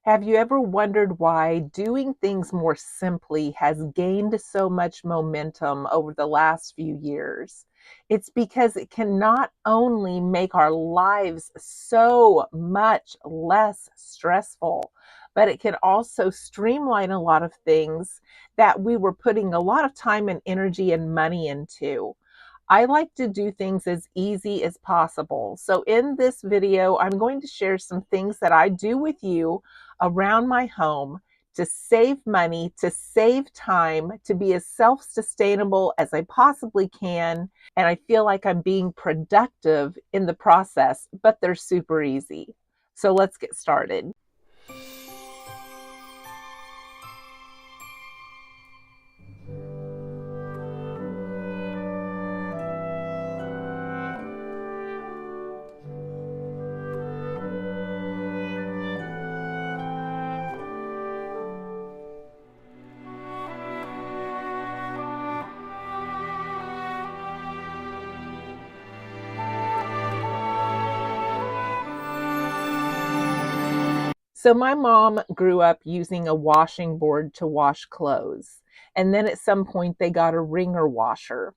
Have you ever wondered why doing things more simply has gained so much momentum over the last few years? It's because it can not only make our lives so much less stressful, but it can also streamline a lot of things that we were putting a lot of time and energy and money into. I like to do things as easy as possible. So in this video, I'm going to share some things that I do with you around my home to save money, to save time, to be as self-sustainable as I possibly can. And I feel like I'm being productive in the process, but they're super easy. So let's get started. So my mom grew up using a washing board to wash clothes. And then at some point they got a wringer washer.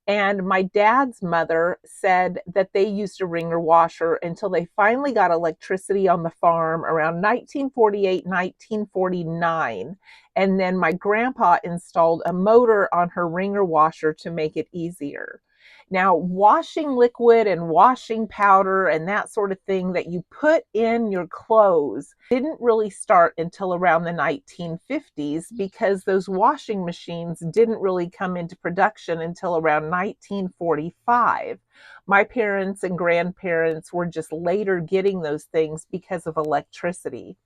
And my dad's mother said that they used a wringer washer until they finally got electricity on the farm around 1948, 1949. And then my grandpa installed a motor on her wringer washer to make it easier. Now, washing liquid and washing powder and that sort of thing that you put in your clothes didn't really start until around the 1950s because those washing machines didn't really come into production until around 1945. My parents and grandparents were just later getting those things because of electricity.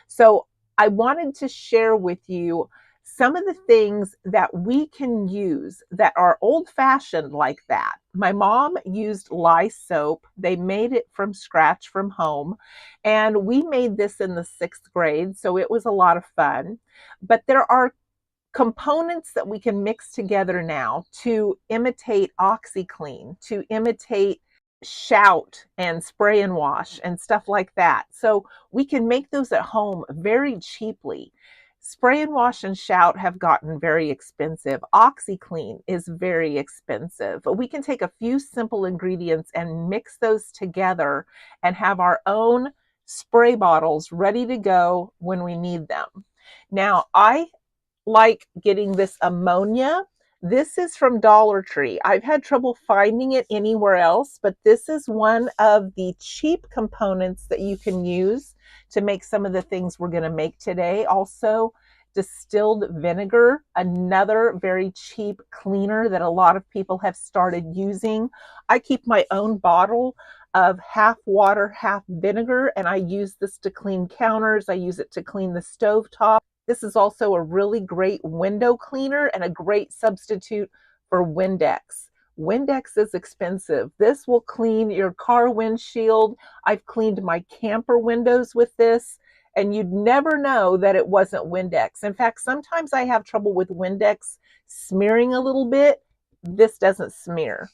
So I wanted to share with you some of the things that we can use that are old-fashioned like that. My mom used lye soap. They made it from scratch from home, and we made this in the 6th grade, so it was a lot of fun. But there are components that we can mix together now to imitate OxyClean, to imitate Shout and Spray and Wash and stuff like that. So we can make those at home very cheaply. Spray and Wash and Shout have gotten very expensive. OxyClean is very expensive. But we can take a few simple ingredients and mix those together and have our own spray bottles ready to go when we need them. Now, I like getting this ammonia. This is from Dollar Tree. I've had trouble finding it anywhere else, but this is one of the cheap components that you can use to make some of the things we're going to make today. Also, distilled vinegar, another very cheap cleaner that a lot of people have started using. I keep my own bottle of half water, half vinegar, and I use this to clean counters. I use it to clean the stovetop. This is also a really great window cleaner and a great substitute for Windex. Windex is expensive. This will clean your car windshield. I've cleaned my camper windows with this, and you'd never know that it wasn't Windex. In fact, sometimes I have trouble with Windex smearing a little bit. This doesn't smear.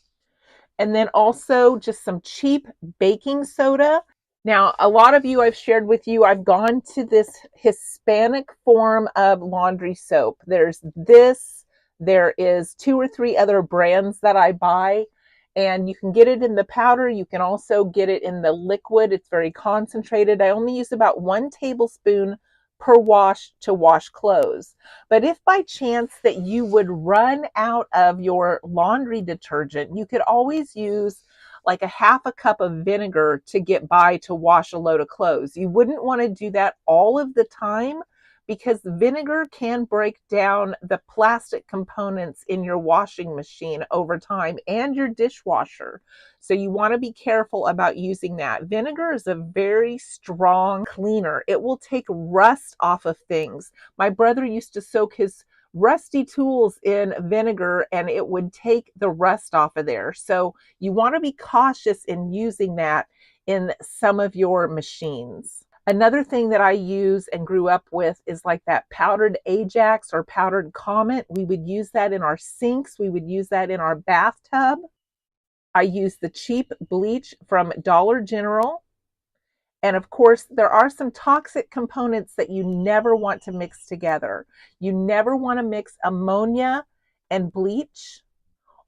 And then also just some cheap baking soda. Now, a lot of you I've shared with you, I've gone to this Hispanic form of laundry soap. There's this, there is 2 or 3 other brands that I buy, and you can get it in the powder. You can also get it in the liquid. It's very concentrated. I only use about 1 tablespoon per wash to wash clothes. But if by chance that you would run out of your laundry detergent, you could always use like a half a cup of vinegar to get by to wash a load of clothes. You wouldn't want to do that all of the time because vinegar can break down the plastic components in your washing machine over time and your dishwasher. So you want to be careful about using that. Vinegar is a very strong cleaner. It will take rust off of things. My brother used to soak his rusty tools in vinegar and it would take the rust off of there. So you want to be cautious in using that in some of your machines. Another thing that I use and grew up with is like that powdered Ajax or powdered Comet. We would use that in our sinks. We would use that in our bathtub. I use the cheap bleach from Dollar General. And of course, there are some toxic components that you never want to mix together. You never want to mix ammonia and bleach,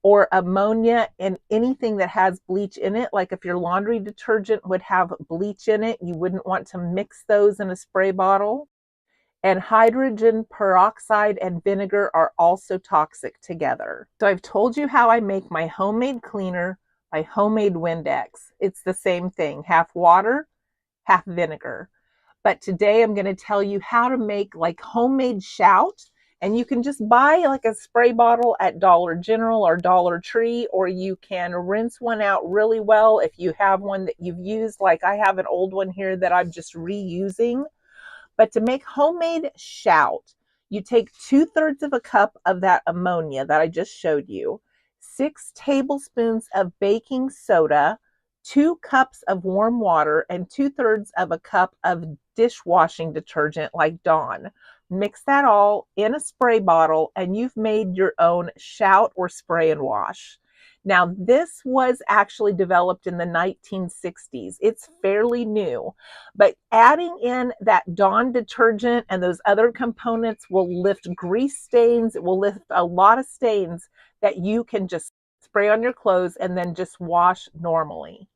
or ammonia and anything that has bleach in it. Like if your laundry detergent would have bleach in it, you wouldn't want to mix those in a spray bottle. And hydrogen peroxide and vinegar are also toxic together. So I've told you how I make my homemade cleaner, my homemade Windex. It's the same thing, half water, half vinegar. But today I'm going to tell you how to make like homemade Shout. And you can just buy like a spray bottle at Dollar General or Dollar Tree, or you can rinse one out really well if you have one that you've used. Like I have an old one here that I'm just reusing. But to make homemade Shout, you take 2/3 of a cup of that ammonia that I just showed you, 6 tablespoons of baking soda, 2 cups of warm water, and 2/3 of a cup of dishwashing detergent like Dawn. Mix that all in a spray bottle, and you've made your own Shout or spray and wash. Now, this was actually developed in the 1960s. It's fairly new, but adding in that Dawn detergent and those other components will lift grease stains. It will lift a lot of stains that you can just spray on your clothes and then just wash normally.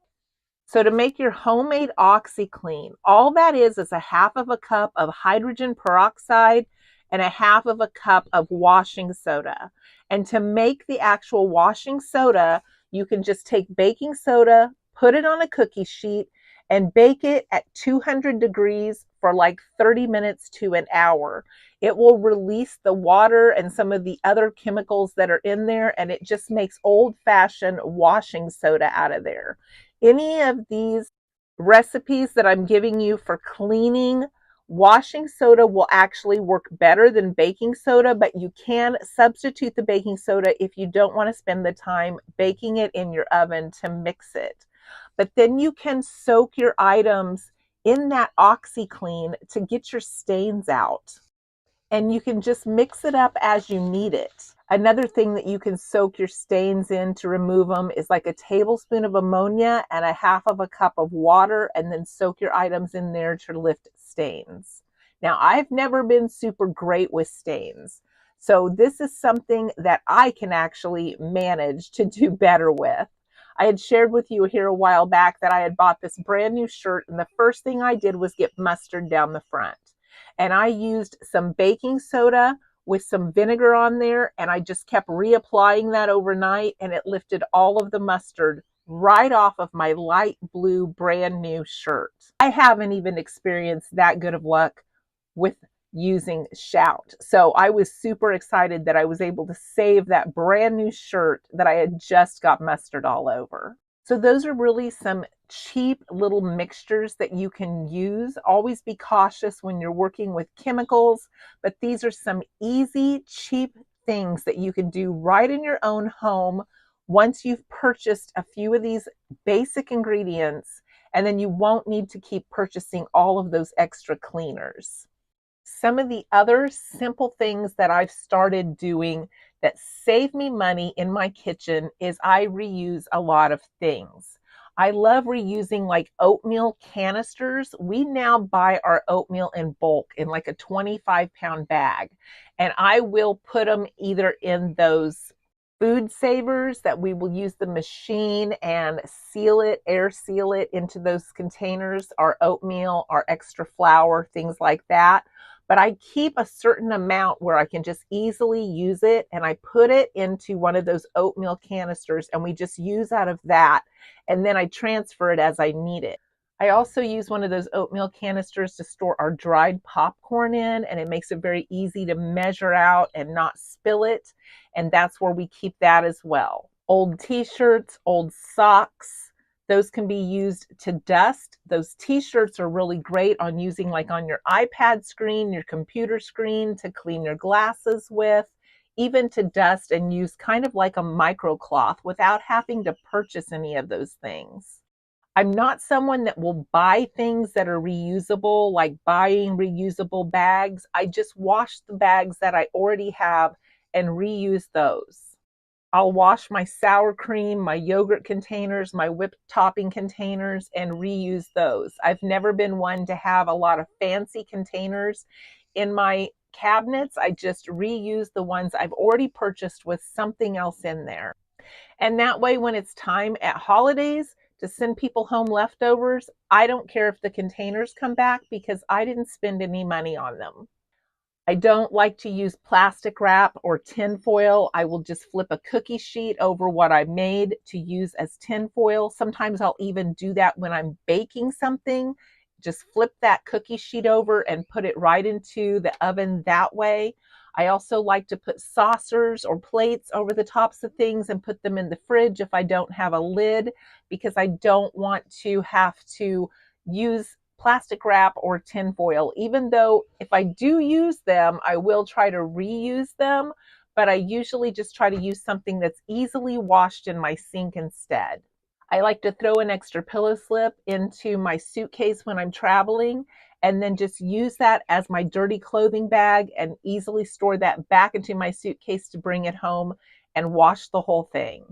So to make your homemade OxyClean, all that is a half of a cup of hydrogen peroxide and a half of a cup of washing soda. And to make the actual washing soda, you can just take baking soda, put it on a cookie sheet, and bake it at 200 degrees for like 30 minutes to an hour. It will release the water and some of the other chemicals that are in there, and it just makes old-fashioned washing soda out of there. Any of these recipes that I'm giving you for cleaning, washing soda will actually work better than baking soda, but you can substitute the baking soda if you don't want to spend the time baking it in your oven to mix it. But then you can soak your items in that OxyClean to get your stains out. And you can just mix it up as you need it. Another thing that you can soak your stains in to remove them is like a tablespoon of ammonia and a half of a cup of water, and then soak your items in there to lift stains. Now, I've never been super great with stains, so this is something that I can actually manage to do better with. I had shared with you here a while back that I had bought this brand new shirt, and the first thing I did was get mustard down the front. And I used some baking soda with some vinegar on there, and I just kept reapplying that overnight, and it lifted all of the mustard right off of my light blue brand new shirt. I haven't even experienced that good of luck with using Shout. So I was super excited that I was able to save that brand new shirt that I had just got mustard all over. So those are really some cheap little mixtures that you can use. Always be cautious when you're working with chemicals, but these are some easy, cheap things that you can do right in your own home once you've purchased a few of these basic ingredients, and then you won't need to keep purchasing all of those extra cleaners. Some of the other simple things that I've started doing that save me money in my kitchen is I reuse a lot of things. I love reusing like oatmeal canisters. We now buy our oatmeal in bulk in like a 25-pound bag. And I will put them either in those food savers that we will use the machine and seal it, air seal it into those containers, our oatmeal, our extra flour, things like that. But I keep a certain amount where I can just easily use it, and I put it into one of those oatmeal canisters, and we just use out of that, and then I transfer it as I need it. I also use one of those oatmeal canisters to store our dried popcorn in, and it makes it very easy to measure out and not spill it, and that's where we keep that as well. Old t-shirts, old socks, those can be used to dust. Those t-shirts are really great on using like on your iPad screen, your computer screen, to clean your glasses with, even to dust and use kind of like a microcloth without having to purchase any of those things. I'm not someone that will buy things that are reusable, like buying reusable bags. I just wash the bags that I already have and reuse those. I'll wash my sour cream, my yogurt containers, my whipped topping containers, and reuse those. I've never been one to have a lot of fancy containers in my cabinets. I just reuse the ones I've already purchased with something else in there. And that way, when it's time at holidays to send people home leftovers, I don't care if the containers come back because I didn't spend any money on them. I don't like to use plastic wrap or tin foil. I will just flip a cookie sheet over what I made to use as tin foil. Sometimes I'll even do that when I'm baking something. Just flip that cookie sheet over and put it right into the oven that way. I also like to put saucers or plates over the tops of things and put them in the fridge if I don't have a lid, because I don't want to have to use plastic wrap or tin foil. Even though if I do use them, I will try to reuse them, but I usually just try to use something that's easily washed in my sink instead. I like to throw an extra pillow slip into my suitcase when I'm traveling and then just use that as my dirty clothing bag and easily store that back into my suitcase to bring it home and wash the whole thing.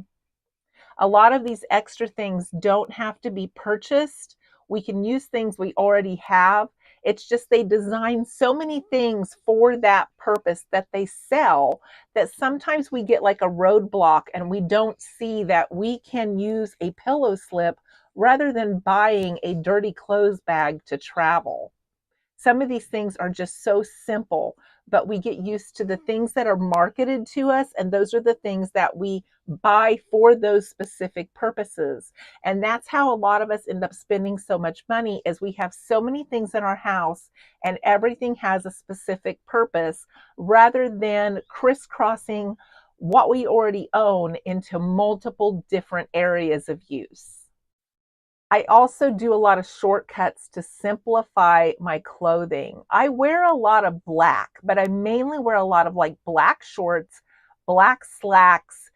A lot of these extra things don't have to be purchased. We can use things we already have. It's just they design so many things for that purpose that they sell that sometimes we get like a roadblock and we don't see that we can use a pillow slip rather than buying a dirty clothes bag to travel. Some of these things are just so simple, but we get used to the things that are marketed to us, and those are the things that we buy for those specific purposes. And that's how a lot of us end up spending so much money, is we have so many things in our house and everything has a specific purpose rather than crisscrossing what we already own into multiple different areas of use. I also do a lot of shortcuts to simplify my clothing. I wear a lot of black, but I mainly wear a lot of like black shorts, black slacks,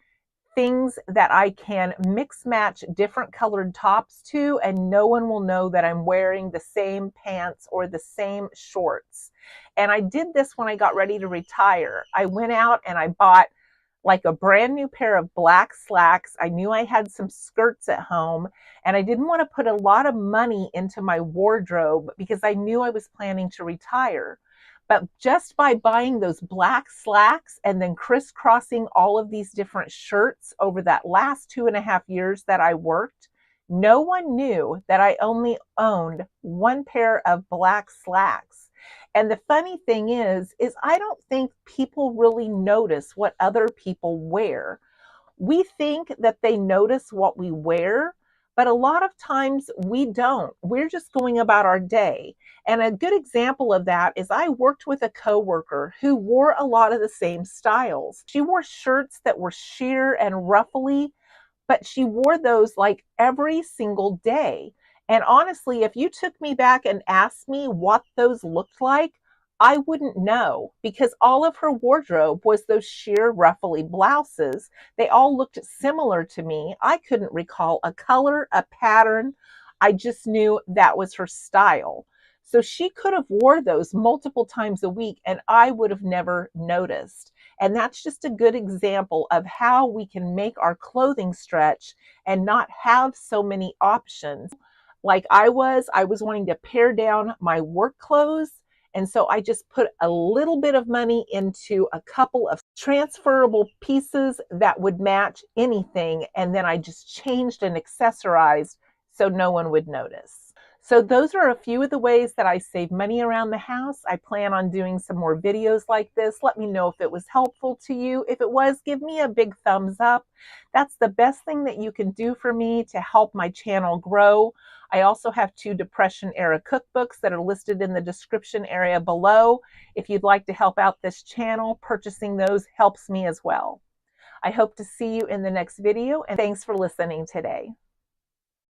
things that I can mix match different colored tops to, and no one will know that I'm wearing the same pants or the same shorts. And I did this when I got ready to retire. I went out and I bought like a brand new pair of black slacks. I knew I had some skirts at home and I didn't want to put a lot of money into my wardrobe because I knew I was planning to retire. But just by buying those black slacks and then crisscrossing all of these different shirts over that last 2.5 years that I worked, no one knew that I only owned one pair of black slacks. And the funny thing is I don't think people really notice what other people wear. We think that they notice what we wear, but a lot of times we don't. We're just going about our day. And a good example of that is I worked with a coworker who wore a lot of the same styles. She wore shirts that were sheer and ruffly, but she wore those like every single day. And honestly, if you took me back and asked me what those looked like, I wouldn't know, because all of her wardrobe was those sheer ruffly blouses. They all looked similar to me. I couldn't recall a color, a pattern. I just knew that was her style. So she could have wore those multiple times a week and I would have never noticed. And that's just a good example of how we can make our clothing stretch and not have so many options. Like I was wanting to pare down my work clothes. And so I just put a little bit of money into a couple of transferable pieces that would match anything. And then I just changed and accessorized so no one would notice. So those are a few of the ways that I save money around the house. I plan on doing some more videos like this. Let me know if it was helpful to you. If it was, give me a big thumbs up. That's the best thing that you can do for me to help my channel grow. I also have 2 Depression era cookbooks that are listed in the description area below. If you'd like to help out this channel, purchasing those helps me as well. I hope to see you in the next video, and thanks for listening today.